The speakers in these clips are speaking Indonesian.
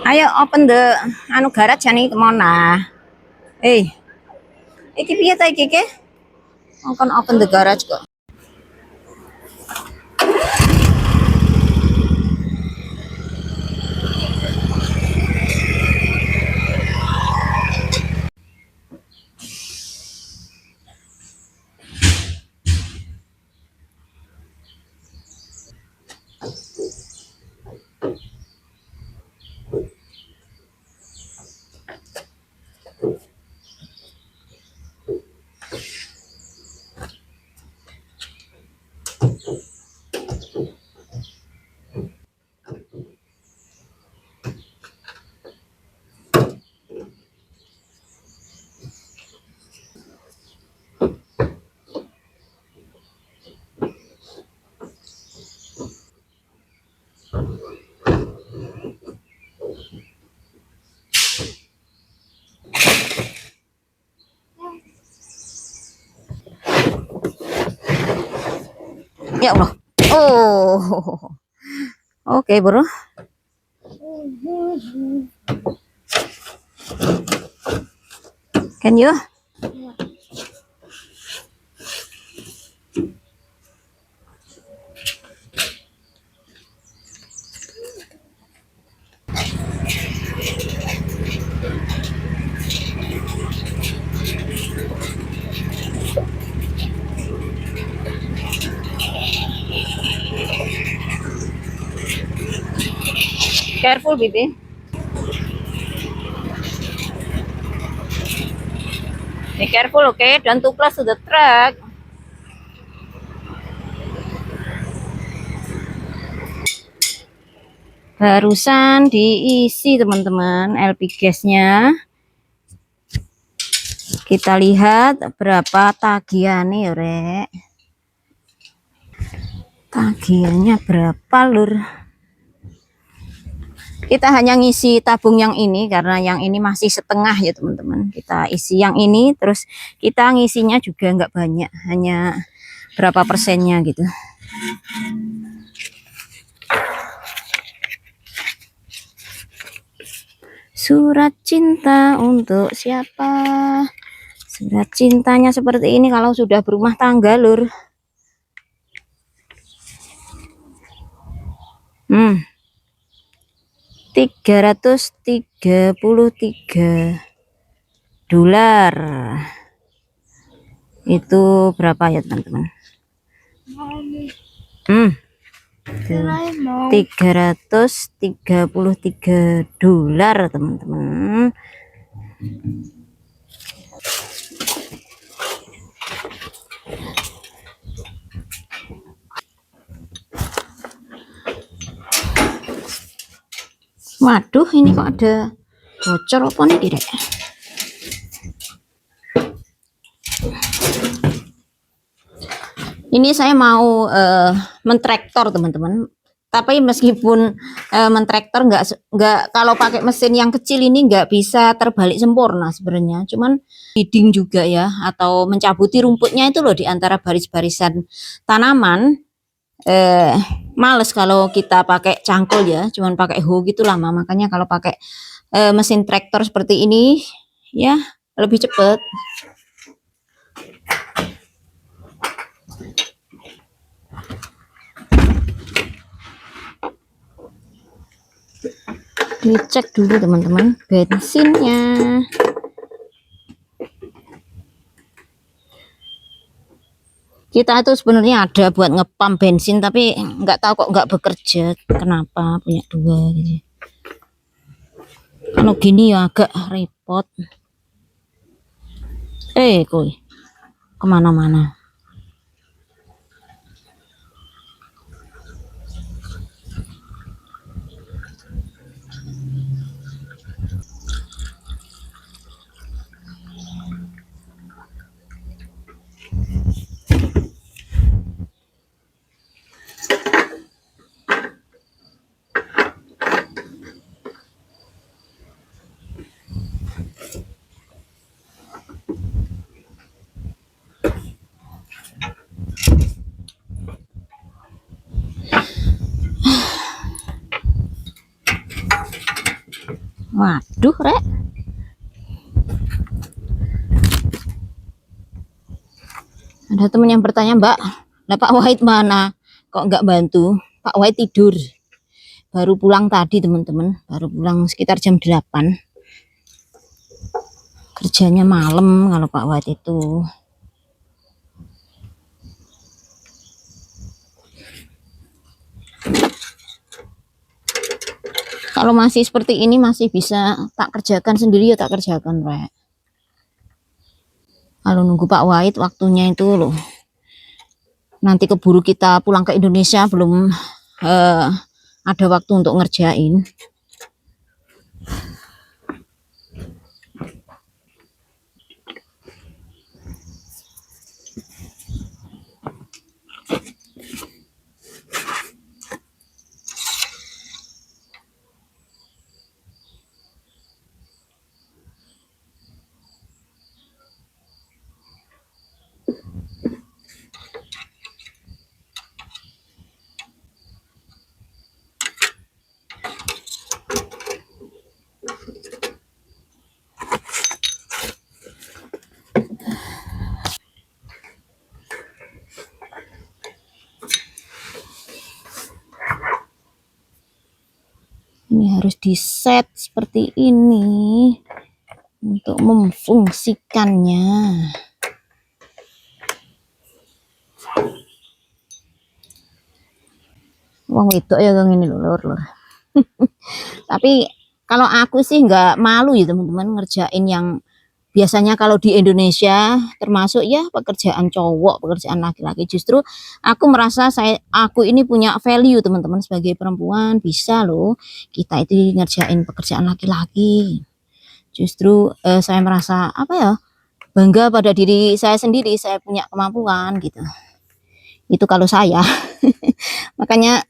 Ayo open the anu garage nih kemana? Eh, iki piye ta iki ke? Kon open the garage kok. Ya Allah. Oh. Oke, bro. Can you? Careful, baby. Be careful, okay? Don't too close to the truck. Barusan diisi teman-teman LP gasnya. Kita lihat berapa tagihannya ya, Rek. Tagihannya berapa, Lur? Kita hanya ngisi tabung yang ini karena yang ini masih setengah ya teman-teman. Kita isi yang ini, terus kita ngisinya juga nggak banyak, hanya berapa persennya gitu. Surat cinta untuk siapa? Surat cintanya seperti ini kalau sudah berumah tangga, Lur. 333 dolar. Itu berapa ya teman-teman? 333 dolar teman-teman. Waduh, ini kok ada bocor apa nih, Direk? Ini saya mau mentraktor teman-teman. Tapi meskipun mentraktor nggak kalau pakai mesin yang kecil ini nggak bisa terbalik sempurna sebenarnya. Cuman feeding juga ya, atau mencabuti rumputnya itu loh di antara baris-barisan tanaman. Males kalau kita pakai cangkul ya, cuman pakai hoe gitu lama. Makanya kalau pakai mesin traktor seperti ini ya lebih cepat. Dicek dulu teman-teman bensinnya. Kita itu sebenarnya ada buat ngepam bensin tapi nggak tahu kok nggak bekerja. Kenapa punya dua gitu. Kalau gini ya agak repot. Koi kemana-mana. Waduh, Rek. Ada teman yang bertanya, Mbak, nah Pak Wahid mana? Kok nggak bantu? Pak Wahid tidur. Baru pulang tadi, teman-teman. Baru pulang sekitar jam 8. Kerjanya malam kalau Pak Wahid itu. Kalau masih seperti ini masih bisa tak kerjakan sendiri ya tak kerjakan, Rek. Kalau nunggu Pak Wahid waktunya itu loh. Nanti keburu kita pulang ke Indonesia belum ada waktu untuk ngerjain. Ini harus di set seperti ini untuk memfungsikannya. Wong wedok ya kang ini lur. Tapi kalau aku sih nggak malu ya teman-teman ngerjain yang biasanya kalau di Indonesia termasuk ya pekerjaan cowok, pekerjaan laki-laki. Justru aku merasa aku ini punya value teman-teman sebagai perempuan, bisa loh kita itu ngerjain pekerjaan laki-laki. Justru saya merasa apa ya, bangga pada diri saya sendiri, saya punya kemampuan gitu. Itu kalau saya. Makanya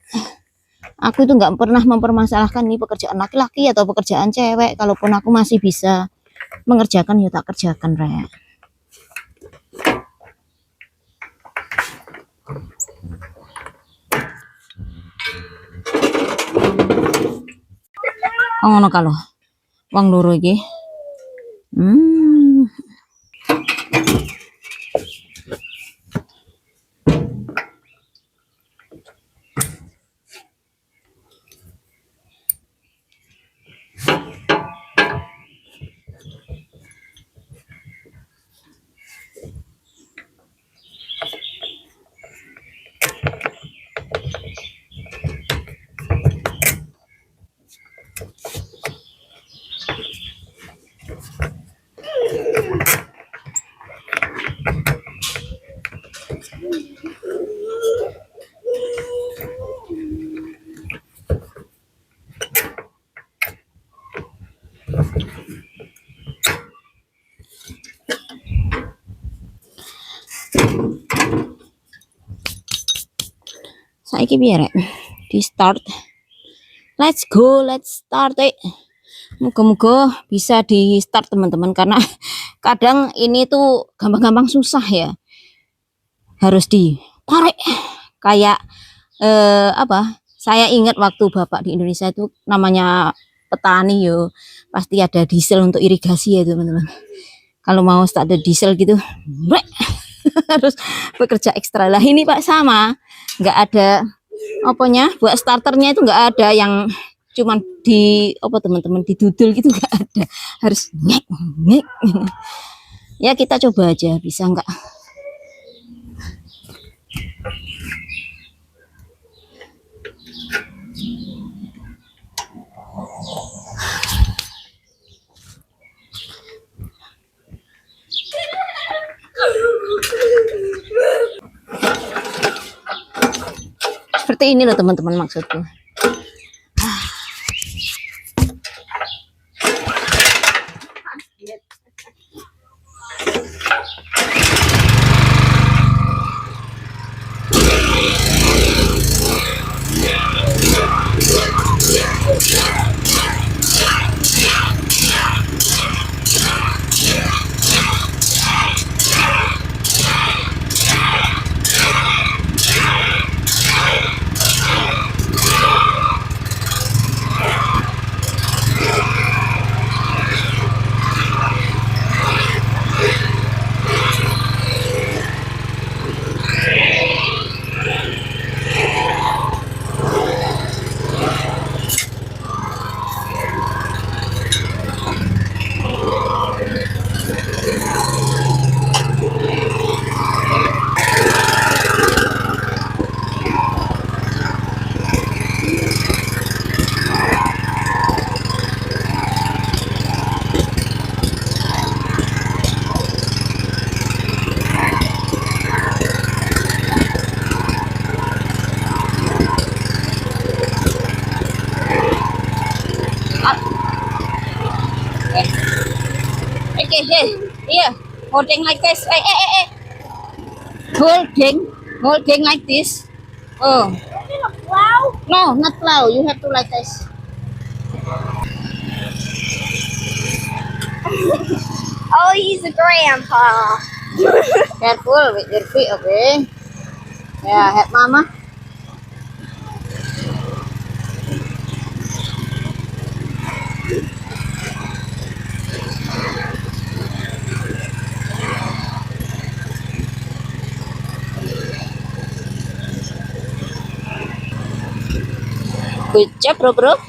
aku itu nggak pernah mempermasalahkan ini pekerjaan laki-laki atau pekerjaan cewek. Kalaupun aku masih bisa mengerjakan ya tak kerjakan, Rek. Oh ngono kalau wong loro iki. Saiki piye, Rek? Di start. Let's go, let's start it. Moga-moga bisa di start teman-teman, karena kadang ini tuh gampang-gampang susah ya. Harus ditarik kayak apa? Saya ingat waktu Bapak di Indonesia itu namanya petani yo, pasti ada diesel untuk irigasi ya teman-teman. Kalau mau start ada diesel gitu, harus bekerja ekstra. Lah ini Pak sama, nggak ada apanya buat starternya itu nggak ada yang cuman di apa teman-teman didudul gitu, nggak ada, harus ngek ngek. Ya kita coba aja bisa nggak. Seperti ini loh teman-teman maksudku. Here, holding like this. Holding like this. Oh, no, not plow. You have to like this. Oh, he's a grandpa. Careful with your feet, okay? Yeah, help mama. Good job, bro.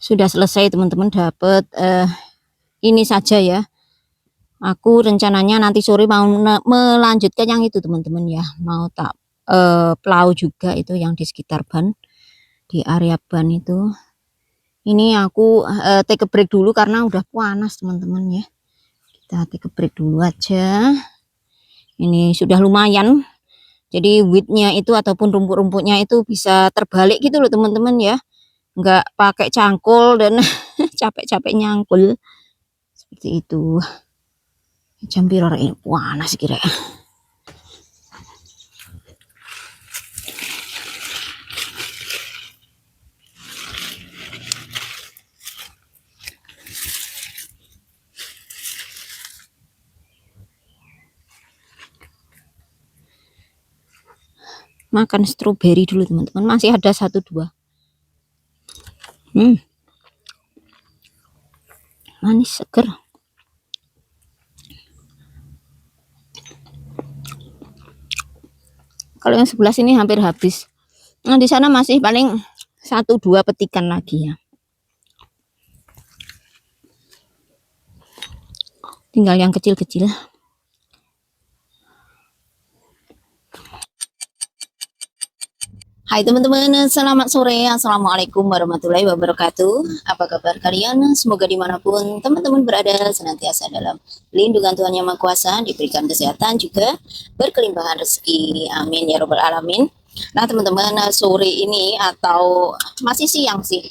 Sudah selesai teman-teman, dapat ini saja ya. Aku rencananya nanti sore mau melanjutkan yang itu teman-teman ya, mau tak plau juga itu yang di sekitar ban, di area ban itu. Ini aku take a break dulu karena udah panas teman-teman ya. Kita take a break dulu aja. Ini sudah lumayan, jadi widthnya itu ataupun rumput-rumputnya itu bisa terbalik gitu loh teman-teman ya, nggak pakai cangkul dan capek-capek nyangkul seperti itu. Jam piro ini panas kira. Makan stroberi dulu teman-teman, masih ada 1-2. Manis seger. Kalau yang sebelah sini hampir habis. Nah, di sana masih paling 1-2 petikan lagi ya. Tinggal yang kecil-kecil. Hai teman-teman, selamat sore. Assalamualaikum warahmatullahi wabarakatuh. Apa kabar kalian? Semoga dimanapun teman-teman berada senantiasa dalam lindungan Tuhan Yang Maha Kuasa, diberikan kesehatan juga berkelimpahan rezeki. Amin ya robbal alamin. Nah teman-teman, sore ini atau masih siang sih.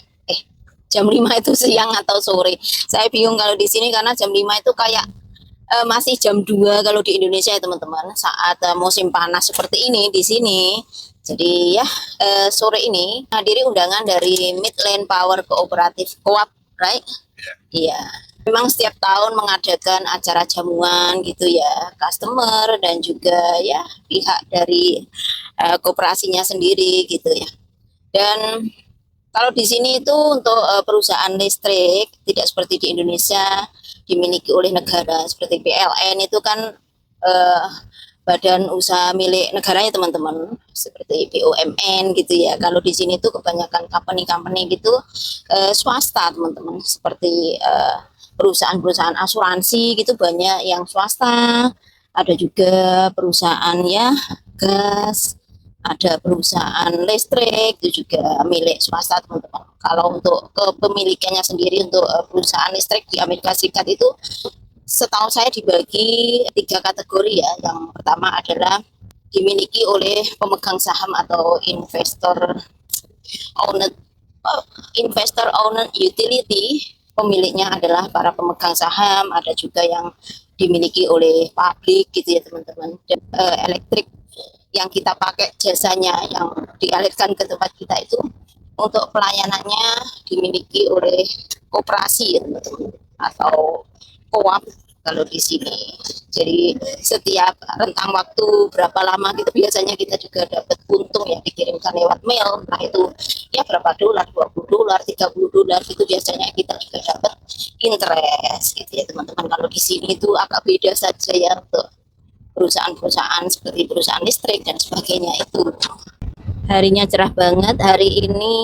Jam 5 itu siang atau sore. Saya bingung kalau di sini karena jam 5 itu kayak masih jam 2 kalau di Indonesia ya teman-teman, saat musim panas seperti ini di sini. Jadi ya sore ini hadiri undangan dari Midland Power Cooperative Co-op, right? Iya. Memang setiap tahun mengadakan acara jamuan gitu ya, customer dan juga ya pihak dari kooperasinya sendiri gitu ya. Dan kalau di sini itu untuk perusahaan listrik tidak seperti di Indonesia dimiliki oleh negara seperti PLN itu kan badan usaha milik negaranya teman-teman, seperti BUMN gitu ya. Kalau di sini tuh kebanyakan company-company gitu swasta teman-teman, seperti perusahaan-perusahaan asuransi gitu banyak yang swasta, ada juga perusahaan ya gas, ada perusahaan listrik itu juga milik swasta teman-teman. Kalau untuk kepemilikannya sendiri untuk perusahaan listrik di Amerika Serikat itu setahu saya dibagi 3 kategori ya. Yang pertama adalah dimiliki oleh pemegang saham atau owner investor owner utility. Pemiliknya adalah para pemegang saham, ada juga yang dimiliki oleh publik gitu ya teman-teman. Elektrik yang kita pakai jasanya yang dialirkan ke tempat kita itu untuk pelayanannya dimiliki oleh koperasi ya teman-teman, atau koap kalau di sini. Jadi setiap rentang waktu berapa lama gitu biasanya kita juga dapat untung ya, dikirimkan lewat mail, nah itu ya berapa dolar, 20 dolar, 30 dolar itu biasanya kita juga dapat interest gitu ya teman-teman. Kalau di sini itu agak beda saja ya untuk perusahaan-perusahaan seperti perusahaan listrik dan sebagainya itu. Harinya cerah banget hari ini.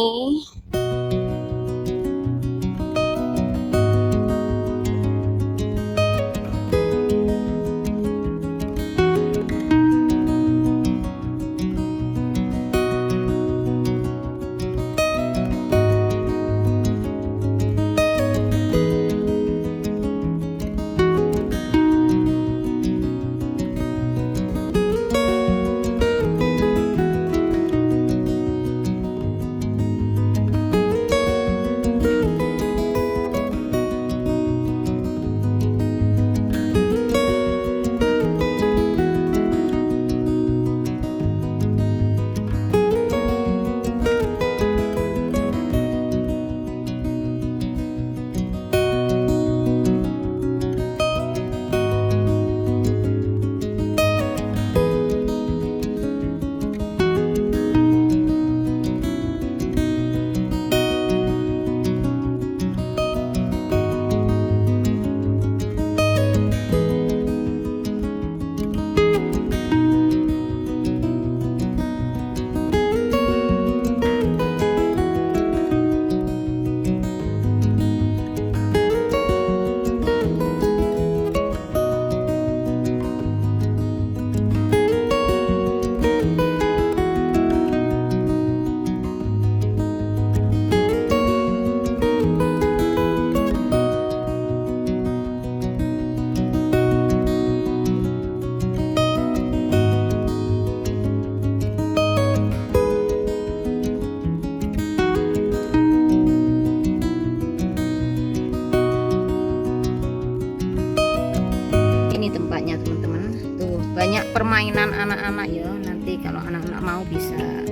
Ini tempatnya teman-teman, tuh banyak permainan anak-anak ya, nanti kalau anak-anak mau bisa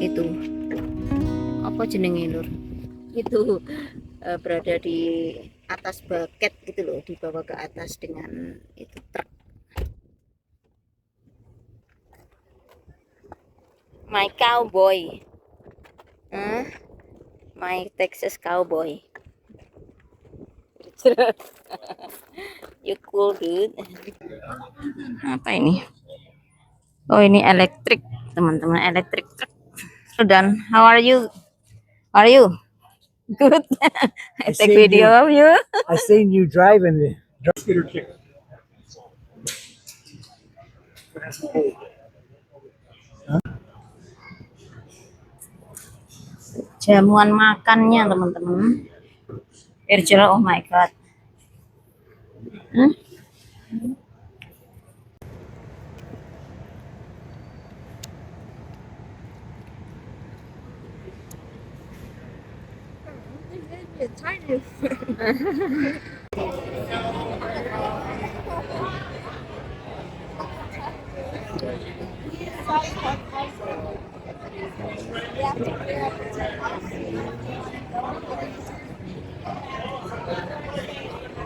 itu apa jenenge lur itu berada di atas bucket gitu loh, dibawa ke atas dengan itu truk. My cowboy, my Texas cowboy. You cool dude. Apa ini? Oh ini elektrik teman-teman, elektrik truk. Dan how are you? How are you? Good. I take video of you. I seen you driving it. Jamuan makannya teman-teman. Virtual, oh my god.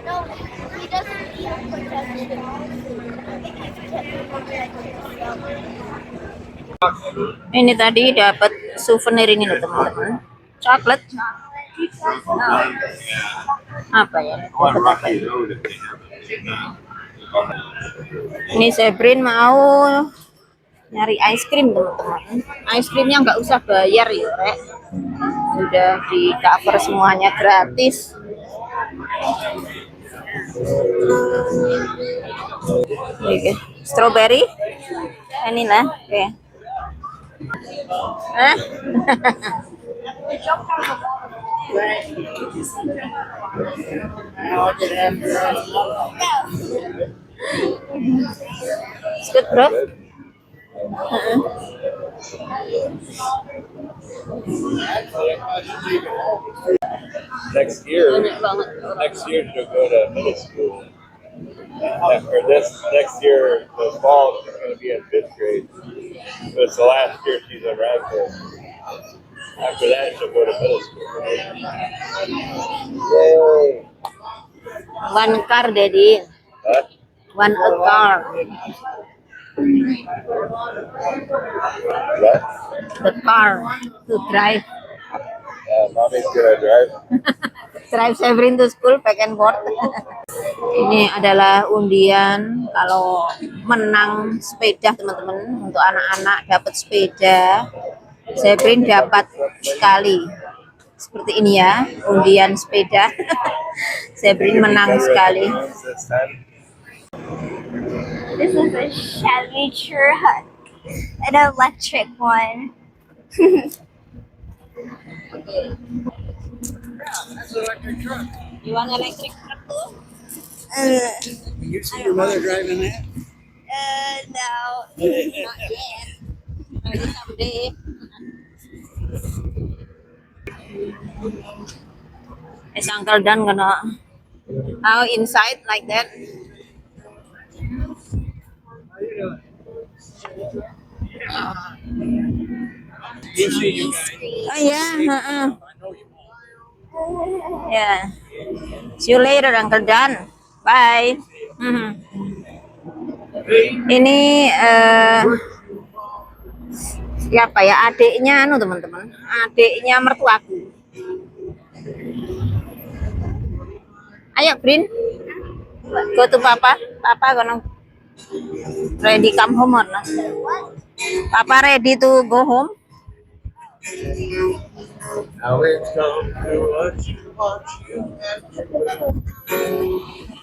No, he doesn't eat protection. Ini tadi dapat souvenir ini loh teman-teman. Coklat. Apa ya? Dapat apa ini? Ini Sebrin mau nyari es krim teman-teman. Es krimnya nggak usah bayar ya, Rek. Sudah di cover semuanya gratis. Oke. Strawberry, vanilla, oke. Hah? It's good, bro. Next year, Banyak banget orang. next year she'll go to middle school. Or this next year, the fall, she's going to be in 5th grade. So it's the last year she's in Radcliffe. After that, she'll go to middle school. Yay! One car, Daddy. Huh? One a car. What? The car to drive. Mommy's gonna drive. Drive Sabrin to school back and forth. Ini adalah undian kalau menang sepeda teman-teman, untuk anak-anak dapat sepeda. Sabrin dapat sekali. Seperti ini ya, undian sepeda. Sabrin menang sekali. This time. This is a Chevy truck, an electric one. You want electric truck too? You see your mother driving that? No. Not yet. Maybe someday. Is Uncle Dan gonna how inside like that? You see you guys. Oh yeah, yeah. See you later, Uncle Dan. Bye. Mhm. Ini siapa ya? Adiknya anu teman-teman. Adiknya mertuaku. Ayo, Brin. Go to Papa. Papa gonna ready come home or not? Papa ready to go home? Now it's come to what you want, you have to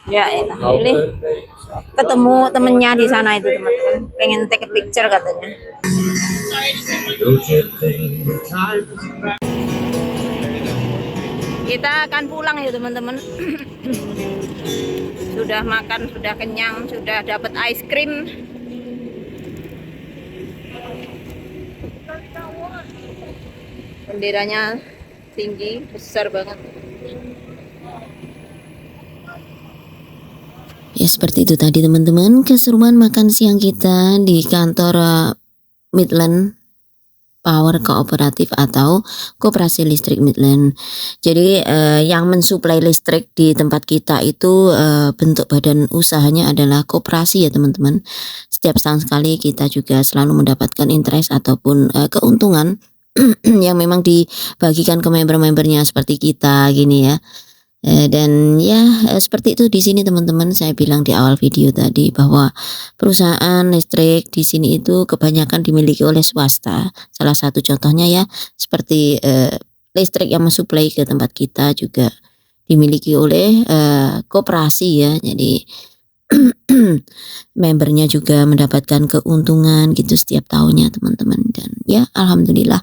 Ya, elah. Ini ketemu temennya di sana itu teman-teman. Pengen take a picture katanya. Kita akan pulang ya teman-teman. Sudah makan, sudah kenyang, sudah dapat ice cream. Benderanya tinggi, besar banget. Ya seperti itu tadi teman-teman, keseruan makan siang kita di kantor Midland Power Kooperatif atau Koperasi Listrik Midland. Jadi yang mensuplai listrik di tempat kita itu bentuk badan usahanya adalah koperasi ya teman-teman. Setiap setahun sekali kita juga selalu mendapatkan interest ataupun keuntungan yang memang dibagikan ke member-membernya seperti kita gini ya. Dan ya seperti itu di sini teman-teman, saya bilang di awal video tadi bahwa perusahaan listrik di sini itu kebanyakan dimiliki oleh swasta. Salah satu contohnya ya seperti listrik yang mensuplai ke tempat kita juga dimiliki oleh koperasi ya. Jadi membernya juga mendapatkan keuntungan gitu setiap tahunnya teman-teman, dan ya alhamdulillah.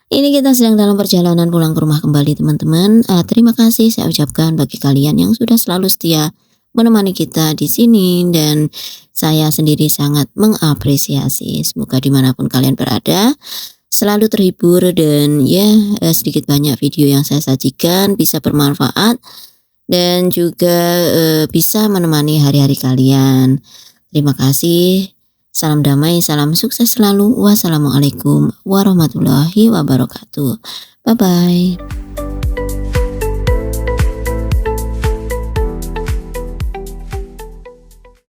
Ini kita sedang dalam perjalanan pulang ke rumah kembali teman-teman. Terima kasih saya ucapkan bagi kalian yang sudah selalu setia menemani kita di sini, dan saya sendiri sangat mengapresiasi. Semoga dimanapun kalian berada selalu terhibur, dan ya sedikit banyak video yang saya sajikan bisa bermanfaat dan juga bisa menemani hari-hari kalian. Terima kasih. Salam damai, salam sukses selalu. Wassalamualaikum warahmatullahi wabarakatuh. Bye-bye.